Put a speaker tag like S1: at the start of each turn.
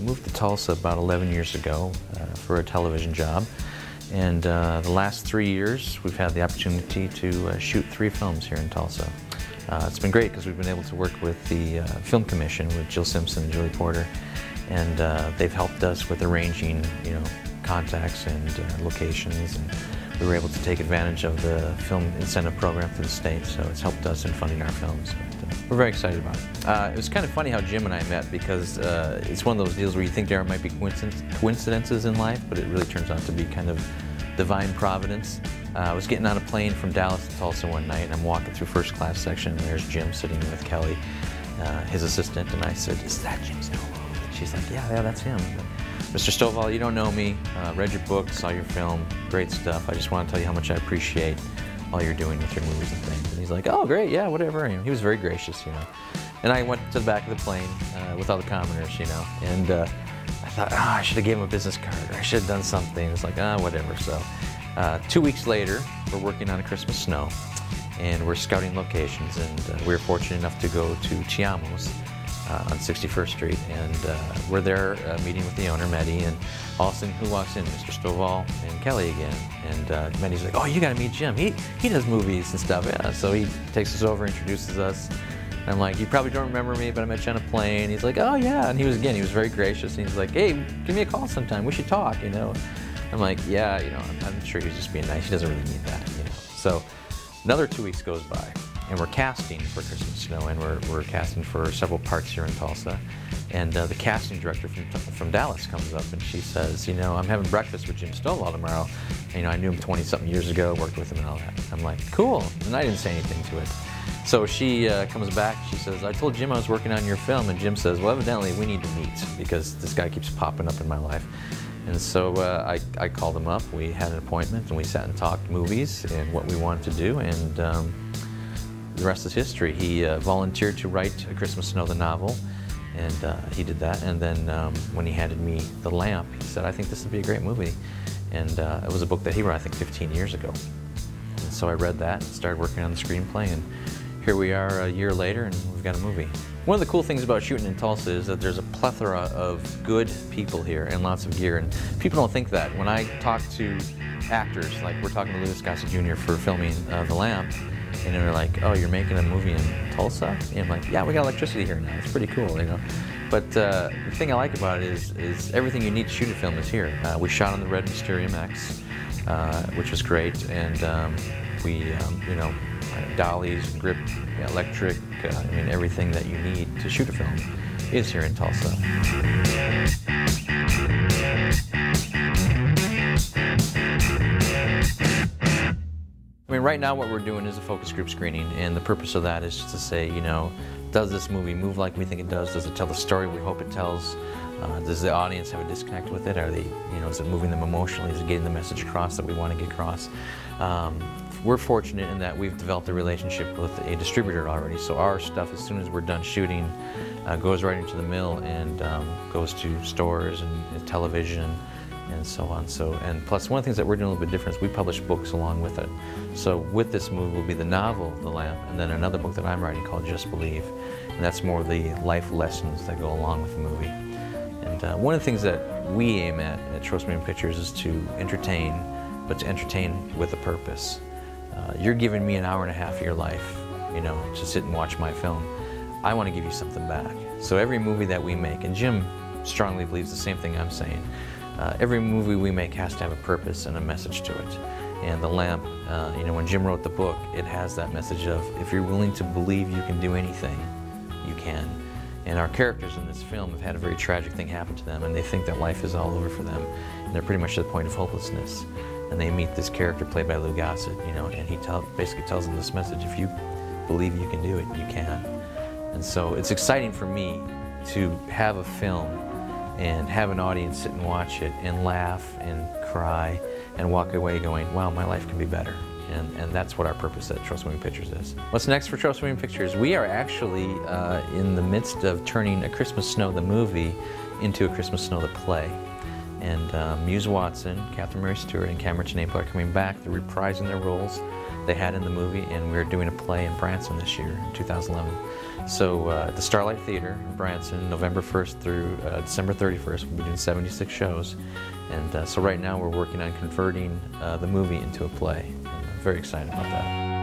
S1: Moved to Tulsa about 11 years ago for a television job, and the last 3 years we've had the opportunity to shoot 3 films here in Tulsa. It's been great because we've been able to work with the Film Commission with Jill Simpson and Julie Porter, and they've helped us with arranging, contacts and locations, and we were able to take advantage of the film incentive program through the state, so it's helped us in funding our films. But, we're very excited about it. It was kind of funny how Jim and I met, because it's one of those deals where you think there might be coincidences in life, but it really turns out to be kind of divine providence. I was getting on a plane from Dallas to Tulsa one night, and I'm walking through first class section, and there's Jim sitting with Kelly, his assistant, and I said, "Is that Jim Stovall?" She's like, yeah, that's him. Mr. Stovall, you don't know me, read your book, saw your film, great stuff. I just want to tell you how much I appreciate all you're doing with your movies and things. And he's like, oh, great, yeah, whatever. He was very gracious, And I went to the back of the plane with all the commoners, and I thought, I should have gave him a business card, or I should have done something. It's like, whatever. So 2 weeks later, we're working on A Christmas Snow, and we're scouting locations, and we were fortunate enough to go to Chiamo's on 61st Street, and we're there meeting with the owner, Mehdi, and all of a sudden, who walks in? Mr. Stovall and Kelly again. And Mehdi's like, oh, you gotta meet Jim. He does movies and stuff. Yeah. So he takes us over, introduces us. And I'm like, you probably don't remember me, but I met you on a plane. He's like, oh yeah. And he was very gracious. And he's like, hey, give me a call sometime. We should talk, I'm like, yeah, I'm sure he's just being nice. He doesn't really need that, So another 2 weeks goes by, and we're casting for Christmas Snow, and we're casting for several parts here in Tulsa. And the casting director from Dallas comes up, and she says, I'm having breakfast with Jim Stovall tomorrow. I knew him 20-something years ago, worked with him and all that. I'm like, cool. And I didn't say anything to it. So she comes back, she says, I told Jim I was working on your film, and Jim says, well, evidently we need to meet, because this guy keeps popping up in my life. And so I called him up, we had an appointment, and we sat and talked movies and what we wanted to do, and the rest is history. He volunteered to write A Christmas Snow, the novel, and he did that. And then when he handed me The Lamp, he said, I think this would be a great movie. And it was a book that he wrote, I think, 15 years ago. And so I read that and started working on the screenplay, and here we are a year later, and we've got a movie. One of the cool things about shooting in Tulsa is that there's a plethora of good people here and lots of gear, and people don't think that. When I talk to actors, like we're talking to Louis Gossett Jr. for filming The Lamp, and they're like, oh, you're making a movie in Tulsa? And I'm like, yeah, we got electricity here now. It's pretty cool, But the thing I like about it is everything you need to shoot a film is here. We shot on the red Mysterium X, which was great, and we, dollies, grip, electric, everything that you need to shoot a film is here in Tulsa. Right now what we're doing is a focus group screening, and the purpose of that is just to say, does this movie move like we think it does? Does it tell the story we hope it tells? Does the audience have a disconnect with it? Are they, is it moving them emotionally? Is it getting the message across that we want to get across? We're fortunate in that we've developed a relationship with a distributor already, so our stuff, as soon as we're done shooting, goes right into the mill and goes to stores and television and so on. And plus, one of the things that we're doing a little bit different is we publish books along with it. So with this movie will be the novel, The Lamp, and then another book that I'm writing called Just Believe. And that's more of the life lessons that go along with the movie. And one of the things that we aim at Trost Moving Pictures is to entertain, but to entertain with a purpose. You're giving me an hour and a half of your life, to sit and watch my film. I want to give you something back. So every movie that we make, and Jim strongly believes the same thing I'm saying, every movie we make has to have a purpose and a message to it. And The Lamp, when Jim wrote the book, it has that message of, if you're willing to believe you can do anything, you can. And our characters in this film have had a very tragic thing happen to them, and they think that life is all over for them. And they're pretty much at the point of hopelessness. And they meet this character played by Lou Gossett, and he basically tells them this message: if you believe you can do it, you can. And so it's exciting for me to have a film and have an audience sit and watch it and laugh and cry and walk away going, wow, my life can be better. And that's what our purpose at Trost Moving Pictures is. What's next for Trost Moving Pictures? We are actually in the midst of turning A Christmas Snow, the movie, into A Christmas Snow, the play. And Muse Watson, Catherine Mary Stewart, and Cameron Chenapel are coming back. They're reprising their roles they had in the movie, and we're doing a play in Branson this year, in 2011. So the Starlight Theater in Branson, November 1st through December 31st, we'll be doing 76 shows. And so right now we're working on converting the movie into a play. I'm very excited about that.